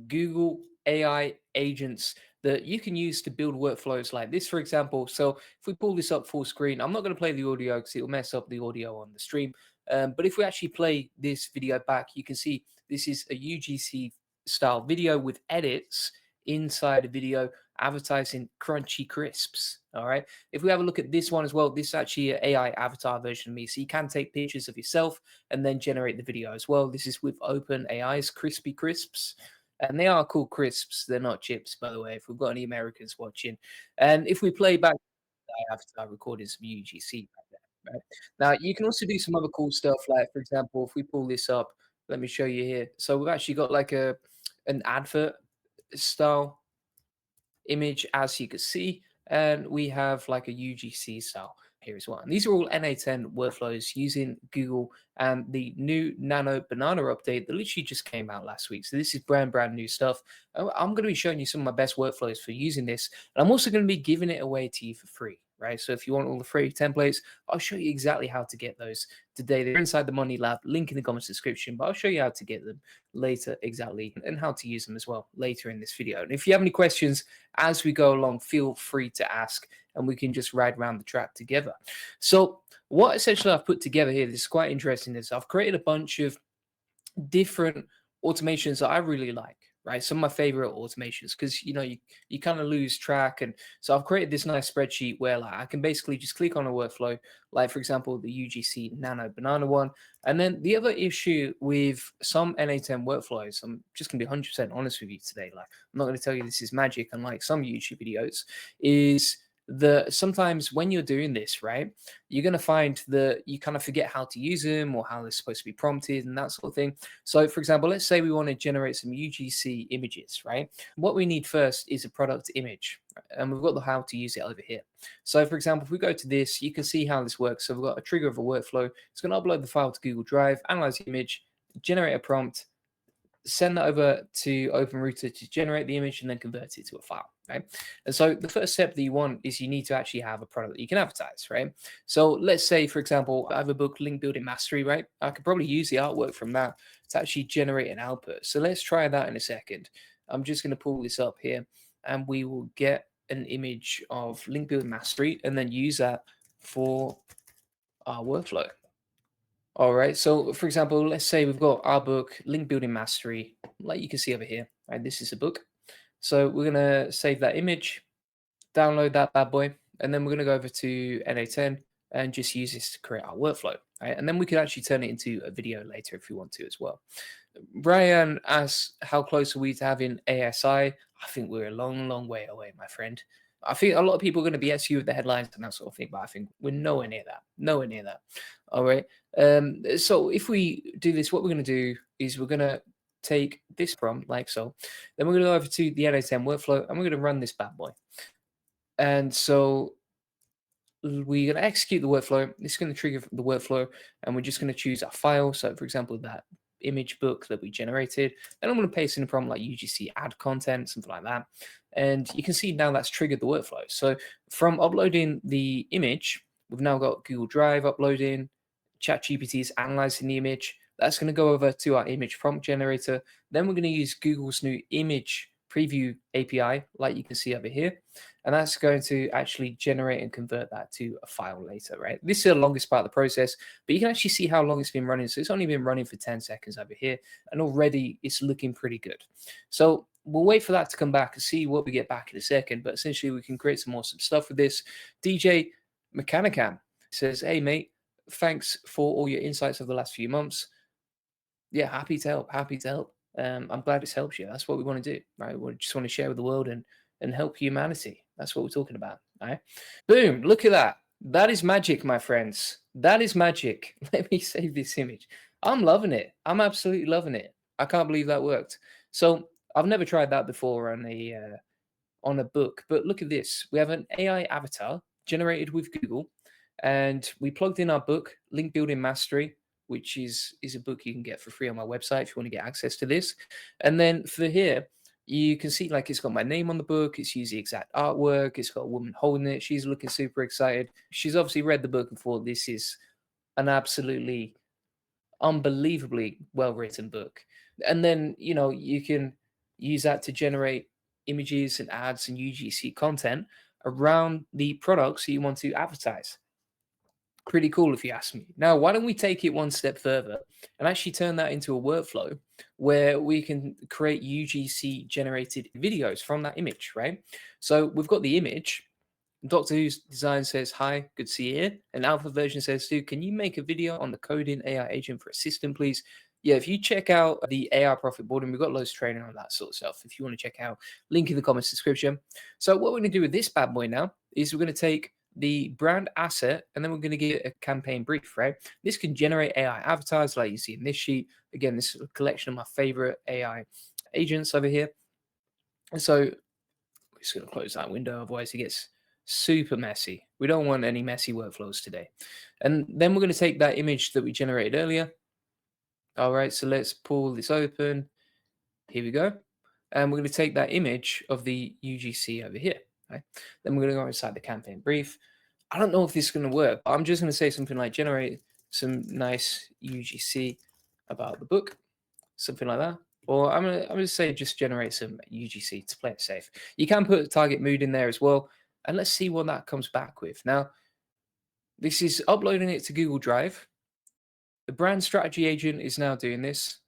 Google AI agents that you can use to build workflows like this, for example. So if we pull this up full screen, I'm not going to play the audio because it'll mess up the audio on the stream. But if we actually play this video back, you can see this is a UGC style video with edits inside a video advertising crunchy crisps. All right. If we have a look at this one as well, this is actually an AI avatar version of me. So you can take pictures of yourself and then generate the video as well. This is with OpenAI's Crispy Crisps. And they are called crisps. They're not chips, by the way, if we've got any Americans watching. And if we play back, I have to start recording some UGC back there, right? Now, you can also do some other cool stuff. Like, for example, if we pull this up, let me show you here. So we've actually got like an advert style image, as you can see, and we have like a UGC style here as well. And these are all NA10 workflows using Google and the new Nano Banana update that literally just came out last week. So this is brand new stuff. I'm going to be showing you some of my best workflows for using this, and I'm also going to be giving it away to you for free. Right. So if you want all the free templates, I'll show you exactly how to get those today. They're inside the Money Lab, link in the comments description, but I'll show you how to get them later exactly and how to use them as well later in this video. And if you have any questions as we go along, feel free to ask and we can just ride around the track together. So what essentially I've put together here, this is quite interesting, is I've created a bunch of different automations that I really like, right? Some of my favorite automations, because you kind of lose track. And so I've created this nice spreadsheet where like I can basically just click on a workflow, like for example the UGC Nano Banana one. And then the other issue with some NA10 workflows, I'm just gonna be 100% honest with you today, like I'm not going to tell you this is magic unlike some YouTube videos, is that sometimes when you're doing this, right, you're going to find that you kind of forget how to use them or how they're supposed to be prompted and that sort of thing. So for example, let's say we want to generate some UGC images, right? What we need first is a product image, and we've got the how to use it over here. So for example, if we go to this, you can see how this works. So we've got a trigger of a workflow. It's going to upload the file to Google Drive, analyze the image, generate a prompt, send that over to OpenRouter to generate the image and then convert it to a file, right? And so the first step that you want is you need to actually have a product that you can advertise, right? So let's say, for example, I have a book, Link Building Mastery, right? I could probably use the artwork from that to actually generate an output. So let's try that in a second. I'm just going to pull this up here and we will get an image of Link Building Mastery and then use that for our workflow. All right, so for example, let's say we've got our book, Link Building Mastery, like you can see over here, right? This is a book. So we're gonna save that image, download that bad boy, and then we're gonna go over to NA10 and just use this to create our workflow, right? And then we can actually turn it into a video later if we want to as well. Brian asks, how close are we to having ASI? I think we're a long way away, my friend. I think a lot of people are going to be SEO with the headlines and that sort of thing, but I think we're nowhere near that. Nowhere near that. All right. So if we do this, what we're going to do is we're going to take this prompt like so. Then we're going to go over to the NA10 workflow and we're going to run this bad boy. And so we're going to execute the workflow. This is going to trigger the workflow and we're just going to choose our file. So for example, that image book that we generated, and I'm going to paste in a prompt like UGC add content, something like that. And you can see now that's triggered the workflow. So from uploading the image, we've now got Google Drive uploading, ChatGPT is analyzing the image. That's going to go over to our image prompt generator. Then we're going to use Google's new image preview API, like you can see over here. And that's going to actually generate and convert that to a file later, right? This is the longest part of the process, but you can actually see how long it's been running. So it's only been running for 10 seconds over here, and already it's looking pretty good. So we'll wait for that to come back and see what we get back in a second, but essentially we can create some awesome stuff with this. DJ Mechanican says, hey mate, thanks for all your insights over the last few months. Yeah, happy to help, happy to help. I'm glad this helps you. That's what we want to do, right? We just want to share with the world and help humanity. That's what we're talking about, right? Boom, look at that. That is magic, my friends. That is magic. Let me save this image. I'm loving it. I'm absolutely loving it. I can't believe that worked. So I've never tried that before on a book, but look at this. We have an AI avatar generated with Google, and we plugged in our book, Link Building Mastery, which is a book you can get for free on my website if you want to get access to this. And then for here, you can see like it's got my name on the book. It's used the exact artwork. It's got a woman holding it. She's looking super excited. She's obviously read the book and thought this is an absolutely unbelievably well-written book. And then, you use that to generate images and ads and UGC content around the products that you want to advertise. Pretty cool if you ask me. Now, why don't we take it one step further and actually turn that into a workflow where we can create UGC generated videos from that image, right? So we've got the image. Doctor Who's design says, "Hi, good to see you here." And alpha version says, "Stu, can you make a video on the coding AI agent for assistant, please?" Yeah, if you check out the AI Profit Boardroom, we've got loads of training on that sort of stuff. If you want to check out, link in the comments description. So what we're going to do with this bad boy now is we're going to take the brand asset and then we're going to give it a campaign brief, right? This can generate AI avatars like you see in this sheet. Again, this is a collection of my favorite AI agents over here. And so we're just going to close that window, otherwise it gets super messy. We don't want any messy workflows today. And then we're going to take that image that we generated earlier. All right, so let's pull this open. Here we go. And we're going to take that image of the UGC over here. Right? Then we're going to go inside the campaign brief. I don't know if this is going to work, but I'm just going to say something like generate some nice UGC about the book, something like that. Or I'm gonna say just generate some UGC to play it safe. You can put a target mood in there as well, and let's see what that comes back with. Now, this is uploading it to Google Drive. The brand strategy agent is now doing this.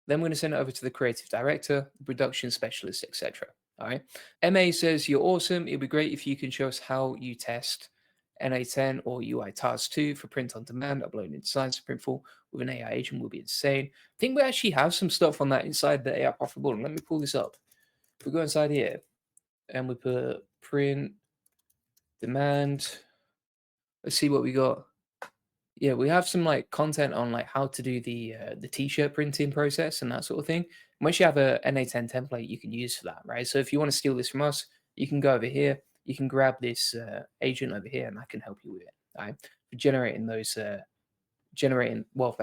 Then we're going to send it over to the creative director, the production specialist, etc. All right. MA says, "You're awesome. It'd be great if you can show us how you test NA10 or UI Task 2 for print on demand, uploading designs to Printful with an AI agent will be insane." I think we actually have some stuff on that inside the AI Profitable. Let me pull this up. If we go inside here and we put print demand, let's see what we got. Yeah, we have some like content on like how to do the t-shirt printing process and that sort of thing. Once you have a NA10 template, you can use for that, right? So if you want to steal this from us, you can go over here. You can grab this agent over here, and I can help you with it, right? For generating those, for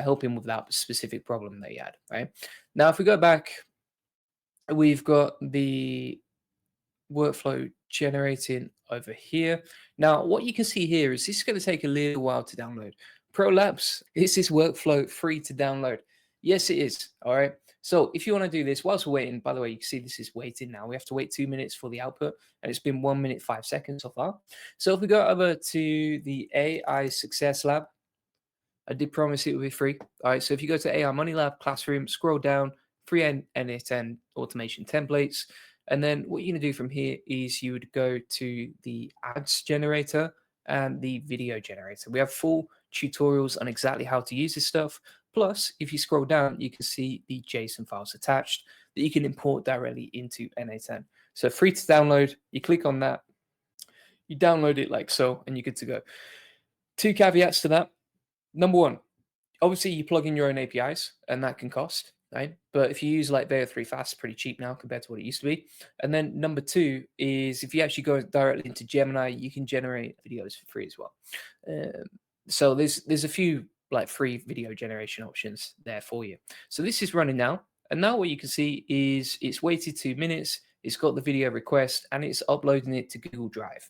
helping with that specific problem that you had, right? Now, if we go back, we've got the workflow generating over here. Now, what you can see here is this is going to take a little while to download. Prolapse, is this workflow free to download? Yes, it is. All right. So if you want to do this whilst we're waiting, by the way, you can see this is waiting now. We have to wait 2 minutes for the output, and it's been 1 minute, 5 seconds so far. So if we go over to the AI Success Lab, I did promise it would be free. All right. So if you go to AI Money Lab Classroom, scroll down, free NA10 automation templates. And then what you're going to do from here is you would go to the ads generator and the video generator. We have full tutorials on exactly how to use this stuff. Plus, if you scroll down, you can see the JSON files attached that you can import directly into NA10. So free to download. You click on that, you download it like so, and you're good to go. 2 caveats to that. Number 1, obviously you plug in your own APIs and that can cost, right? But if you use like Veo 3 Fast, it's pretty cheap now compared to what it used to be. And then number 2 is if you actually go directly into Gemini, you can generate videos for free as well. So there's a few like free video generation options there for you. So this is running now. And now what you can see is it's waited 2 minutes. It's got the video request and it's uploading it to Google Drive.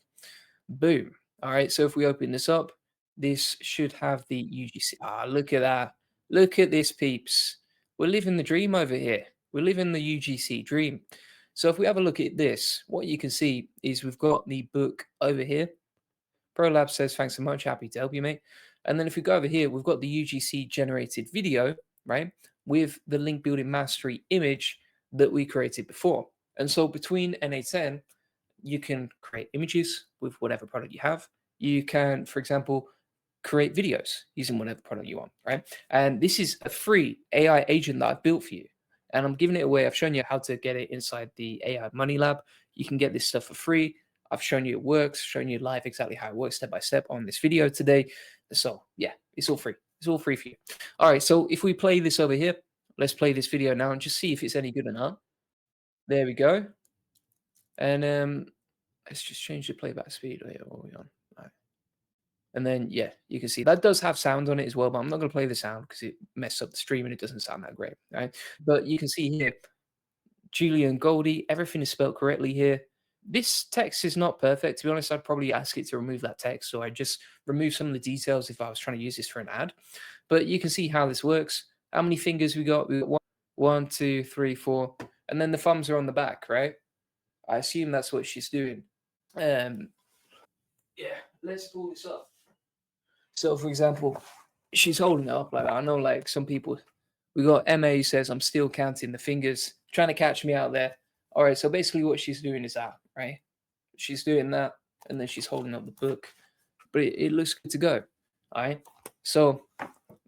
Boom. All right. So if we open this up, this should have the UGC. Ah, look at that. Look at this, peeps. We're living the dream over here. We're living the UGC dream. So if we have a look at this, what you can see is we've got the book over here. ProLab says, "Thanks so much. Happy to help you, mate." And then if we go over here, we've got the UGC generated video, right? With the link building mastery image that we created before. And so between NA10, you can create images with whatever product you have. You can, for example, create videos using whatever product you want, right? And this is a free AI agent that I've built for you. And I'm giving it away. I've shown you how to get it inside the AI Money Lab. You can get this stuff for free. I've shown you it works, shown you live exactly how it works step by step on this video today. So yeah, it's all free. It's all free for you. All right, so if we play this over here, let's play this video now and just see if it's any good or not. There we go. And let's just change the playback speed. What are we on? All right. And then, yeah, you can see that does have sound on it as well, but I'm not going to play the sound because it messes up the stream and it doesn't sound that great, right? But you can see here, Julian Goldie, everything is spelled correctly here. This text is not perfect. To be honest, I'd probably ask it to remove that text. So I just remove some of the details if I was trying to use this for an ad. But you can see how this works. How many fingers we got? We got 1, 2, 3, 4. and then the thumbs are on the back, right? I assume that's what she's doing. Yeah, let's pull this up. So, for example, she's holding it up like that. I know, like some people, we got MA who says, I'm still counting the fingers, trying to catch me out there. All right, so basically what she's doing is that, right? She's doing that, and then she's holding up the book, but it looks good to go. All right, so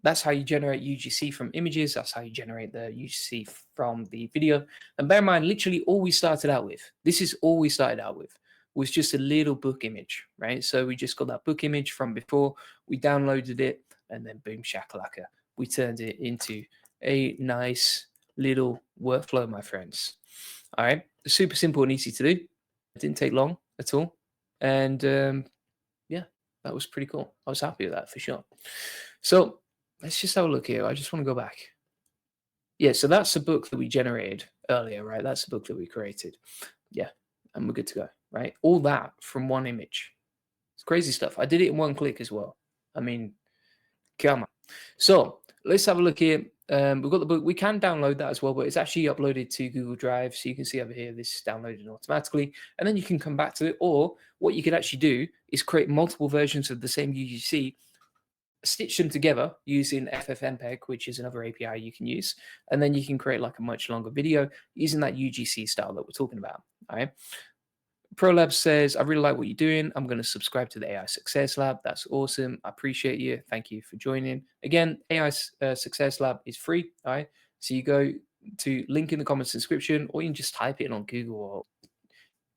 that's how you generate UGC from images. That's how you generate the UGC from the video. And bear in mind, literally all we started out with, this is all we started out with, was just a little book image, right? So we just got that book image from before, we downloaded it, and then boom, shakalaka. We turned it into a nice little workflow, my friends. All right, super simple and easy to do. It didn't take long at all. And yeah, that was pretty cool. I was happy with that for sure. So let's just have a look here. I just want to go back. Yeah, so that's the book that we generated earlier, right? That's the book that we created. Yeah, and we're good to go, right? All that from one image. It's crazy stuff. I did it in one click as well. I mean, come on. So let's have a look here. We've got the book. We can download that as well, but it's actually uploaded to Google Drive. So you can see over here, this is downloaded automatically. And then you can come back to it. Or what you could actually do is create multiple versions of the same UGC, stitch them together using FFmpeg, which is another API you can use. And then you can create like a much longer video using that UGC style that we're talking about. All right. ProLab says, I really like what you're doing. I'm going to subscribe to the AI Success Lab. That's awesome. I appreciate you. Thank you for joining. Again, AI Success Lab is free. All right. So you go to link in the comments description, or you can just type it in on Google or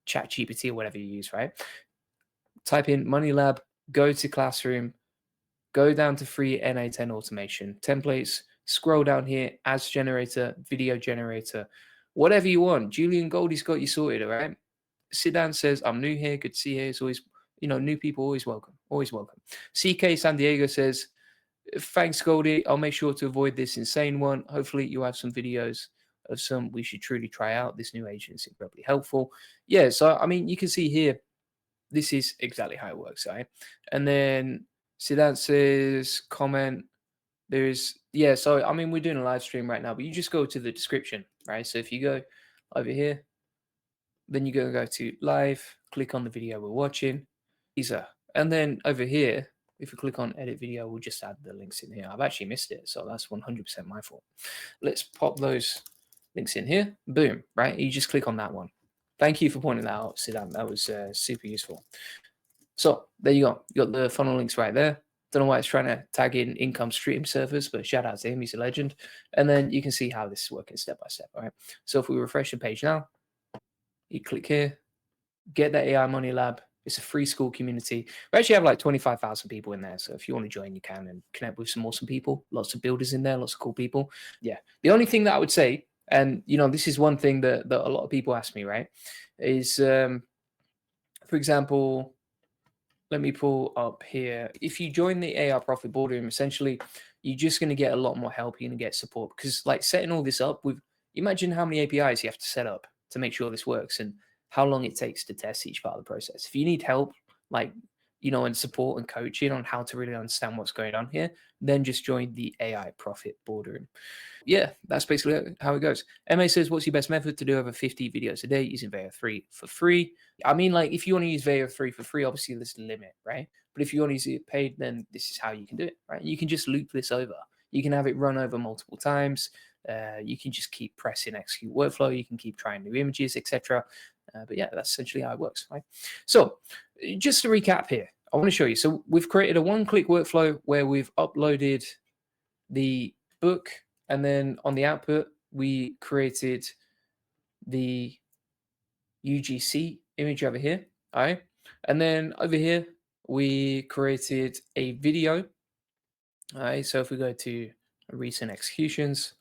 ChatGPT or whatever you use, right? Type in Money Lab, go to Classroom, go down to free NA10 automation templates, scroll down here, ads generator, video generator, whatever you want. Julian Goldie's got you sorted, all right? Sidan says, I'm new here, good to see you. It's always, new people, always welcome, always welcome. CK San Diego says, thanks, Goldie. I'll make sure to avoid this insane one. Hopefully you have some videos of some we should truly try out. This new agent is incredibly helpful. Yeah, so, I mean, you can see here, this is exactly how it works, right? And then Sidan says, comment, so, I mean, we're doing a live stream right now, but you just go to the description, right? So if you go over here, then you're going to go to live, click on the video we're watching, teaser. And then over here, if you click on edit video, we'll just add the links in here. I've actually missed it, so that's 100% my fault. Let's pop those links in here. Boom, right? You just click on that one. Thank you for pointing that out, Sidan. That was super useful. So there you go. You got the funnel links right there. Don't know why it's trying to tag in income stream servers, but shout out to him. He's a legend. And then you can see how this is working step by step. All right. So if we refresh the page now, you click here, get the AI Money Lab. It's a free school community. We actually have like 25,000 people in there. So if you want to join, you can, and connect with some awesome people. Lots of builders in there, lots of cool people. Yeah. The only thing that I would say, and this is one thing that a lot of people ask me, right, is, for example, let me pull up here. If you join the AI Profit Boardroom, essentially, you're just going to get a lot more help. You're going to get support, because like setting all this up with, imagine how many APIs you have to set up to make sure this works, and how long it takes to test each part of the process. If you need help, like, and support and coaching on how to really understand what's going on here, then just join the AI Profit Boardroom. Yeah, that's basically how it goes. MA says, what's your best method to do over 50 videos a day using Veo 3 for free? I mean, like, if you want to use Veo 3 for free, obviously there's a limit, right? But if you want to use it paid, then this is how you can do it, right? You can just loop this over. You can have it run over multiple times. You can just keep pressing execute workflow. You can keep trying new images, etc. But yeah, that's essentially how it works, right? So just to recap here, I want to show you. So we've created a one-click workflow where we've uploaded the book, and then on the output, we created the UGC image over here, all right? And then over here, we created a video, all right? So if we go to recent executions,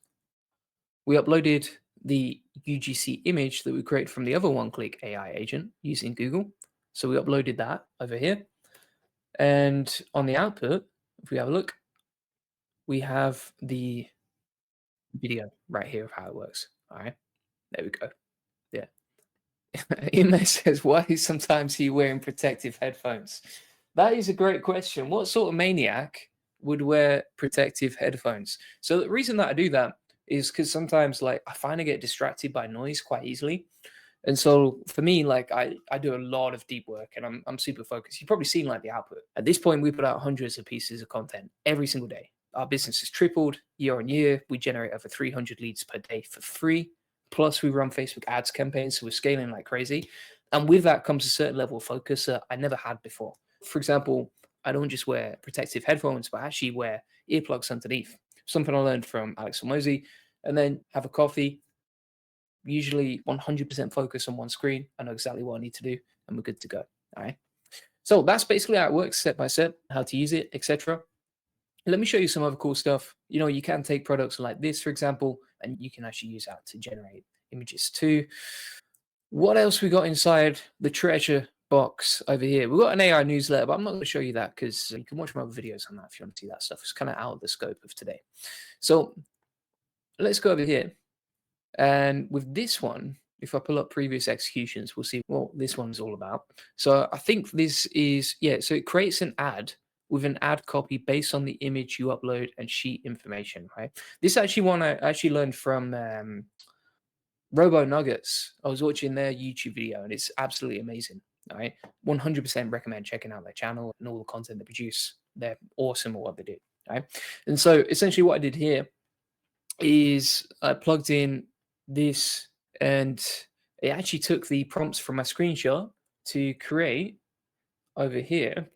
we uploaded the UGC image that we created from the other one-click AI agent using Google. So we uploaded that over here. And on the output, if we have a look, we have the video right here of how it works. All right, there we go. Yeah. Ime says, why is sometimes he wearing protective headphones? That is a great question. What sort of maniac would wear protective headphones? So the reason that I do that, is because sometimes like I find I get distracted by noise quite easily. And so for me, like I do a lot of deep work and I'm super focused. You've probably seen like the output. At this point, we put out hundreds of pieces of content every single day. Our business has tripled year on year. We generate over 300 leads per day for free. Plus, we run Facebook ads campaigns, so we're scaling like crazy. And with that comes a certain level of focus that I never had before. For example, I don't just wear protective headphones, but I actually wear earplugs underneath. Something I learned from Alex Hormozy. And then have a coffee, usually 100% focus on one screen. I know exactly what I need to do, and we're good to go. All right. So that's basically how it works, step by step, how to use it, etc. Let me show you some other cool stuff. You know, you can take products like this, for example, and you can actually use that to generate images too. What else we got inside the treasure box over here? We've got an AI newsletter, but I'm not going to show you that because you can watch my other videos on that if you want to see that stuff. It's kind of out of the scope of today. So let's go over here. And with this one, if I pull up previous executions, we'll see what this one's all about. So I think this is, yeah, so it creates an ad with an ad copy based on the image you upload and sheet information, right? This actually one I actually learned from Robo Nuggets. I was watching their YouTube video and it's absolutely amazing, all right? 100% recommend checking out their channel and all the content they produce. They're awesome at what they do, right? And so essentially what I did here is I plugged in this and it actually took the prompts from my screenshot to create over here.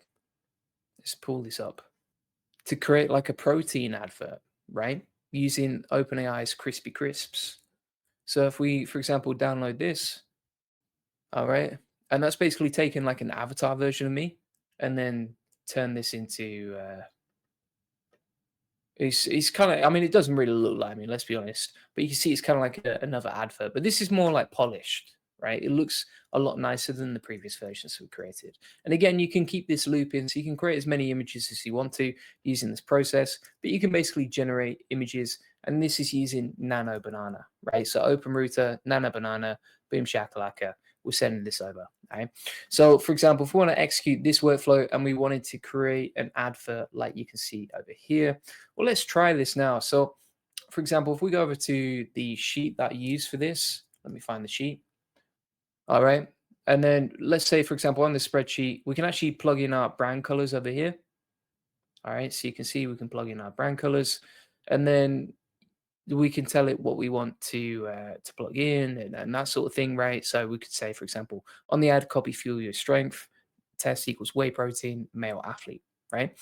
Let's pull this up to create like a protein advert, right? Using OpenAI's Crispy Crisps. So if we, for example, download this, all right, and that's basically taken like an avatar version of me and then turn this into it's kind of, I mean, it doesn't really look like me, let's be honest, but you can see it's kind of like another advert, but this is more like polished, right? It looks a lot nicer than the previous versions we created. And again, you can keep this loop in, so you can create as many images as you want to using this process, but you can basically generate images, and this is using Nano Banana, right? So Open Router, Nano Banana, boom shakalaka, we're sending this over. Okay. So for example, if we want to execute this workflow and we wanted to create an advert like you can see over here, well, let's try this now. So for example, if we go over to the sheet that I use for this, let me find the sheet. All right. And then let's say, for example, on the spreadsheet, we can actually plug in our brand colors over here. All right. So you can see we can plug in our brand colors and then we can tell it what we want to plug in and that sort of thing, right? So we could say, for example, on the ad copy, fuel your strength, test equals whey protein, male athlete, right?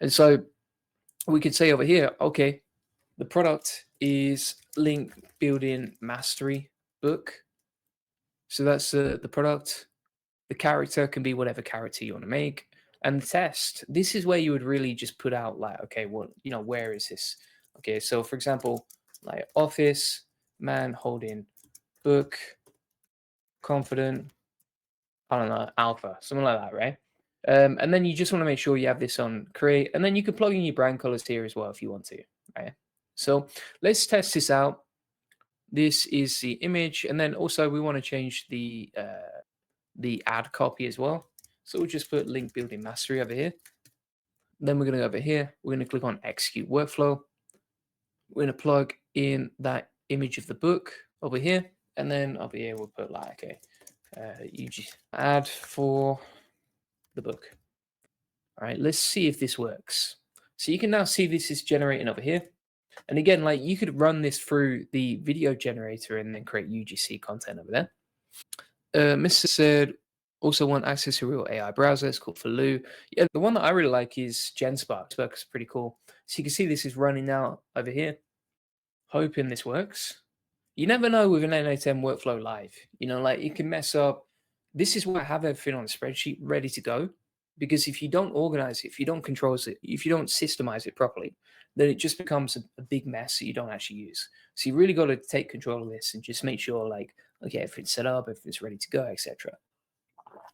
And so we could say over here, okay, the product is link building mastery book. So that's the product. The character can be whatever character you want to make. And the test, this is where you would really just put out like, okay, well, you know, where is this? Okay, so for example, like office, man holding book, confident, I don't know, alpha, something like that, right? And then you just want to make sure you have this on create, and then you can plug in your brand colors here as well if you want to, right? So let's test this out. This is the image, and then also we want to change the ad copy as well. So we'll just put link building mastery over here. Then we're going to go over here. We're going to click on execute workflow. We're going to plug in that image of the book over here. And then over here, we'll put like UG ad for the book. All right, let's see if this works. So you can now see this is generating over here. And again, like you could run this through the video generator and then create UGC content over there. Mr. said, also want access to a real AI browser. It's called Faloo. Yeah, the one that I really like is GenSpark. Spark is pretty cool. So you can see this is running now over here. Hoping this works. You never know with an N8M workflow live. You know, like it can mess up. This is why I have everything on a spreadsheet ready to go. Because if you don't organize it, if you don't control it, if you don't systemize it properly, then it just becomes a big mess that you don't actually use. So you really got to take control of this and just make sure, like, okay, everything's set up, everything's ready to go, etc.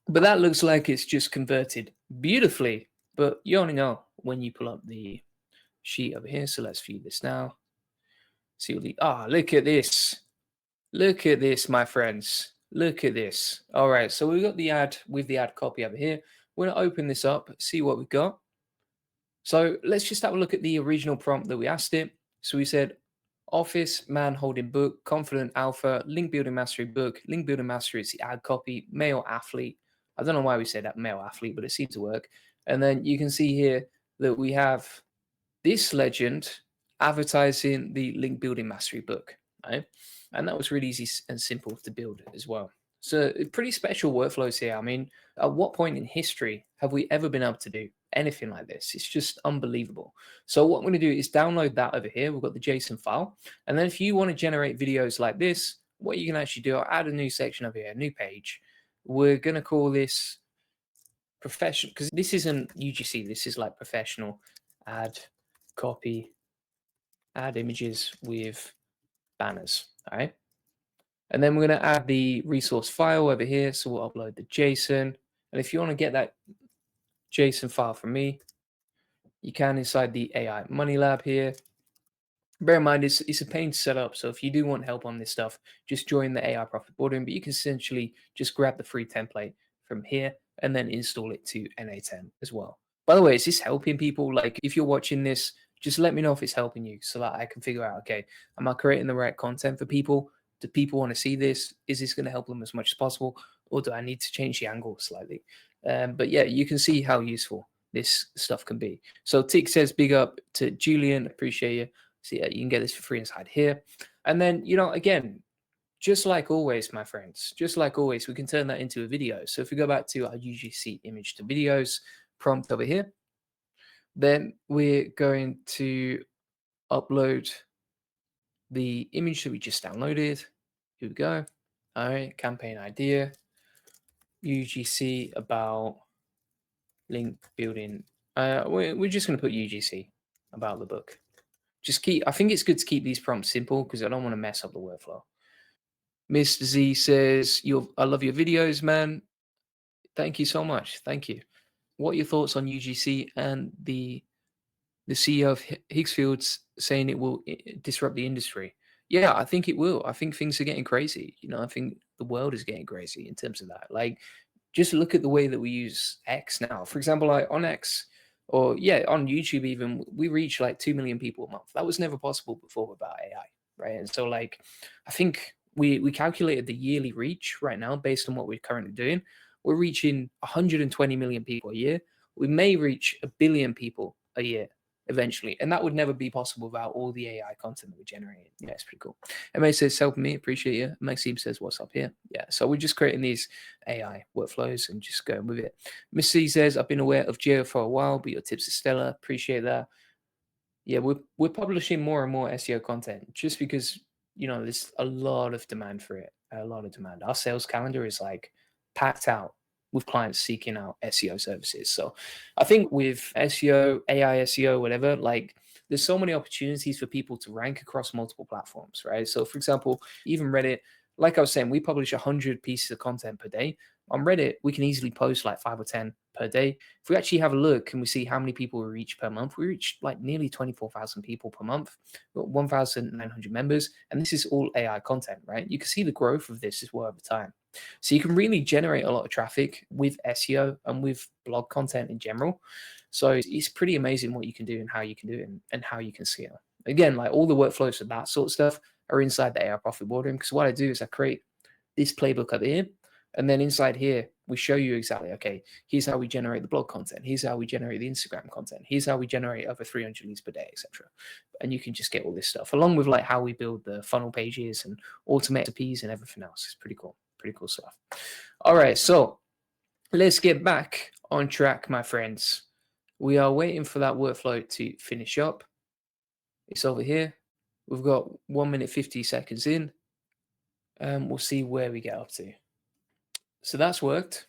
But that looks like it's just converted beautifully. But you only know when you pull up the sheet over here. So let's view this now. See what look at this. Look at this, my friends. Look at this. All right, so we've got the ad with the ad copy over here. We're going to open this up, see what we've got. So let's just have a look at the original prompt that we asked it. So we said, Office, man holding book, confident alpha, link building mastery book, link building mastery is the ad copy, male athlete. I don't know why we say that male athlete, but it seems to work. And then you can see here that we have this legend advertising the link building mastery book, right? And that was really easy and simple to build as well. So pretty special workflows here. I mean, at what point in history have we ever been able to do anything like this? It's just unbelievable. So what I'm going to do is download that over here. We've got the JSON file. And then if you want to generate videos like this, what you can actually do, I'll add a new section over here, a new page. We're going to call this professional, because this isn't UGC. This is like professional ad copy, add images with banners. All right. And then we're going to add the resource file over here. So we'll upload the JSON. And if you want to get that JSON file from me, you can inside the AI Money Lab here. Bear in mind, it's a pain to set up. So if you do want help on this stuff, just join the AI Profit Boardroom. But you can essentially just grab the free template from here and then install it to NA10 as well. By the way, is this helping people? Like, if you're watching this, just let me know if it's helping you so that I can figure out, okay, am I creating the right content for people? Do people want to see this? Is this going to help them as much as possible? Or do I need to change the angle slightly? But yeah, you can see how useful this stuff can be. So Tick says, big up to Julian. Appreciate you. So yeah, you can get this for free inside here. And then, again, just like always, my friends, just like always, we can turn that into a video. So if we go back to our UGC image to videos prompt over here, then we're going to upload the image that we just downloaded. Here we go. All right, campaign idea, UGC about link building. We're just going to put UGC about the book. I think it's good to keep these prompts simple because I don't want to mess up the workflow. Mr. Z says, I love your videos, man. Thank you so much. Thank you. What are your thoughts on UGC and the CEO of Higgsfield's saying it will disrupt the industry? Yeah, I think it will. I think things are getting crazy. I think the world is getting crazy in terms of that. Like, just look at the way that we use X now. For example, like on X, or yeah, on YouTube even, we reach like 2 million people a month. That was never possible before without AI, right? And so like, I think we calculated the yearly reach right now based on what we're currently doing. We're reaching 120 million people a year. We may reach 1 billion people a year eventually, and that would never be possible without all the AI content that we're generating. Yeah, it's pretty cool. MA says, helping me, appreciate you. Maxime says, what's up here? Yeah, so we're just creating these AI workflows and just going with it. Miss C says, I've been aware of Geo for a while, but your tips are stellar. Appreciate that. Yeah, we're publishing more and more SEO content just because there's a lot of demand for it. A lot of demand. Our sales calendar is like packed out with clients seeking out SEO services. So I think with SEO, AI SEO, whatever, like there's so many opportunities for people to rank across multiple platforms, right? So for example, even Reddit, like I was saying, we publish 100 pieces of content per day. On Reddit, we can easily post like 5 or 10 per day. If we actually have a look and we see how many people we reach per month, we reach like nearly 24,000 people per month. We've got 1,900 members, and this is all AI content, right? You can see the growth of this as well over time. So you can really generate a lot of traffic with SEO and with blog content in general. So it's pretty amazing what you can do and how you can do it and how you can scale. Again, like all the workflows for that sort of stuff are inside the AI Profit Boardroom, because what I do is I create this playbook over here, and then inside here, we show you exactly, okay, here's how we generate the blog content. Here's how we generate the Instagram content. Here's how we generate over 300 leads per day, etc. And you can just get all this stuff along with like how we build the funnel pages and automate recipes and everything else. It's pretty cool. Pretty cool stuff. All right, so let's get back on track, my friends. We are waiting for that workflow to finish up. It's over here. We've got 1 minute 50 seconds in. We'll see where we get up to. So that's worked,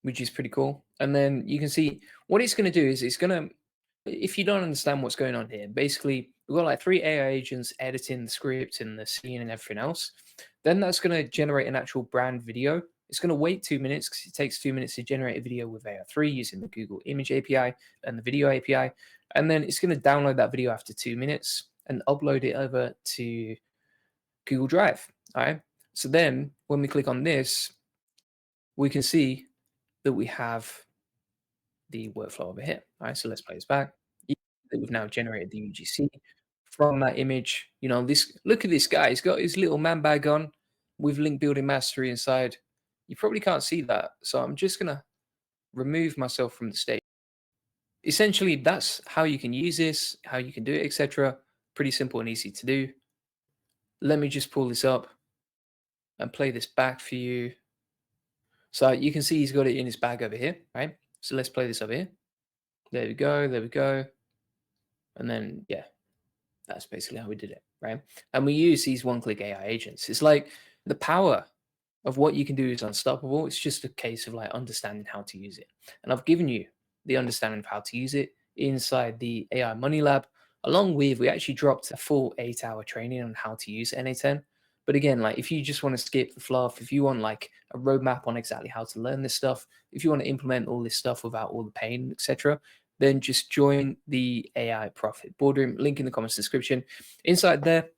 which is pretty cool. And then you can see what it's going to do is it's going to, if you don't understand what's going on here, basically we've got like 3 AI agents editing the script and the scene and everything else. Then that's going to generate an actual brand video. It's going to wait 2 minutes because it takes 2 minutes to generate a video with AI3 using the Google Image API and the Video API. And then it's going to download that video after 2 minutes and upload it over to Google Drive. All right. So then when we click on this, we can see that we have the workflow over here. All right, so let's play this back. We've now generated the UGC from that image. You know, this, look at this guy. He's got his little man bag on with link building mastery inside. You probably can't see that. So I'm just gonna remove myself from the stage. Essentially, that's how you can use this, how you can do it, etc. Pretty simple and easy to do. Let me just pull this up and play this back for you. So you can see he's got it in his bag over here, right? So let's play this over here. There we go, there we go. And then, yeah, that's basically how we did it, right? And we use these one-click AI agents. It's like the power of what you can do is unstoppable. It's just a case of like understanding how to use it. And I've given you the understanding of how to use it inside the AI Money Lab, along with, we actually dropped a full 8-hour training on how to use NA10. But again, like if you just want to skip the fluff, if you want like a roadmap on exactly how to learn this stuff, if you want to implement all this stuff without all the pain, etc., then just join the AI Profit Boardroom. Link in the comments description. Inside there,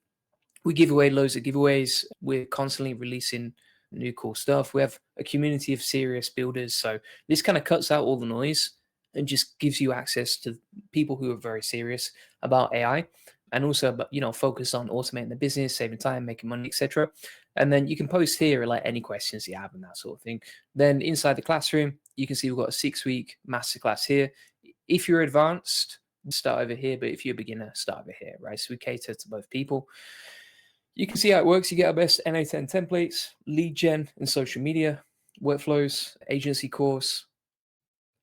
we give away loads of giveaways. We're constantly releasing new cool stuff. We have a community of serious builders. So this kind of cuts out all the noise and just gives you access to people who are very serious about AI, and also, you know, focus on automating the business, saving time, making money, etc. And then you can post here like any questions you have and that sort of thing. Then inside the classroom, you can see we've got a 6-week masterclass here. If you're advanced, start over here, but if you're a beginner, start over here, right? So we cater to both people. You can see how it works. You get our best NA10 templates, lead gen and social media, workflows, agency course,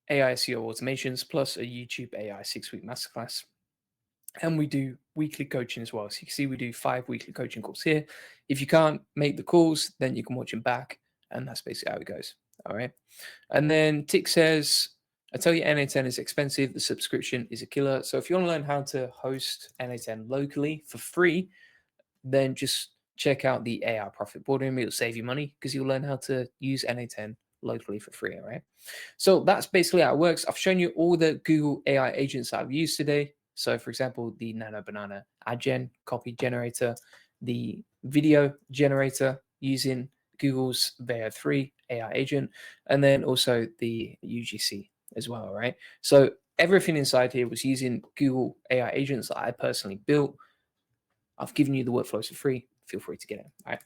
AI SEO automations, plus a YouTube AI 6-week masterclass. And we do weekly coaching as well. So you can see we do 5 weekly coaching calls here. If you can't make the calls, then you can watch them back. And that's basically how it goes. All right. And then Tick says, I tell you, NA10 is expensive. The subscription is a killer. So if you want to learn how to host NA10 locally for free, then just check out the AI Profit Boardroom. It'll save you money because you'll learn how to use NA10 locally for free. All right. So that's basically how it works. I've shown you all the Google AI agents I've used today. So for example, the Nano Banana ad gen copy generator, the video generator using Google's Veo 3 AI agent, and then also the UGC as well, right? So everything inside here was using Google AI agents that I personally built. I've given you the workflows for free. Feel free to get it. All right.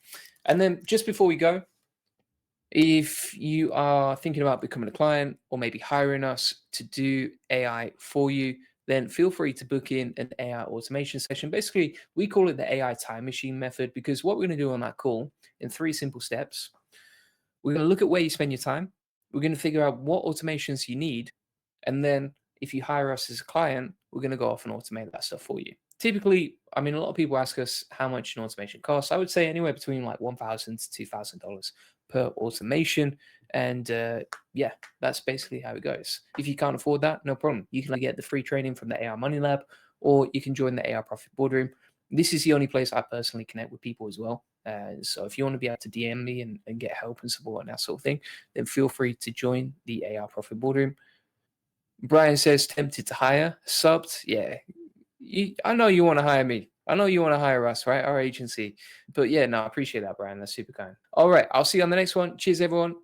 And then just before we go, if you are thinking about becoming a client or maybe hiring us to do AI for you, then feel free to book in an AI automation session. Basically, we call it the AI time machine method, because what we're going to do on that call in 3 simple steps, we're going to look at where you spend your time. We're going to figure out what automations you need. And then if you hire us as a client, we're going to go off and automate that stuff for you. Typically, I mean, a lot of people ask us how much an automation costs. I would say anywhere between like $1,000 to $2,000 per automation. And yeah, that's basically how it goes. If you can't afford that, no problem. You can get the free training from the AI Money Lab, or you can join the AI Profit Boardroom. This is the only place I personally connect with people as well. So if you want to be able to DM me and get help and support and that sort of thing, then feel free to join the AI Profit Boardroom. Brian says, tempted to hire, subbed. Yeah, I know you want to hire me. I know you want to hire us, right? Our agency. But yeah, no, I appreciate that, Brian. That's super kind. All right. I'll see you on the next one. Cheers, everyone.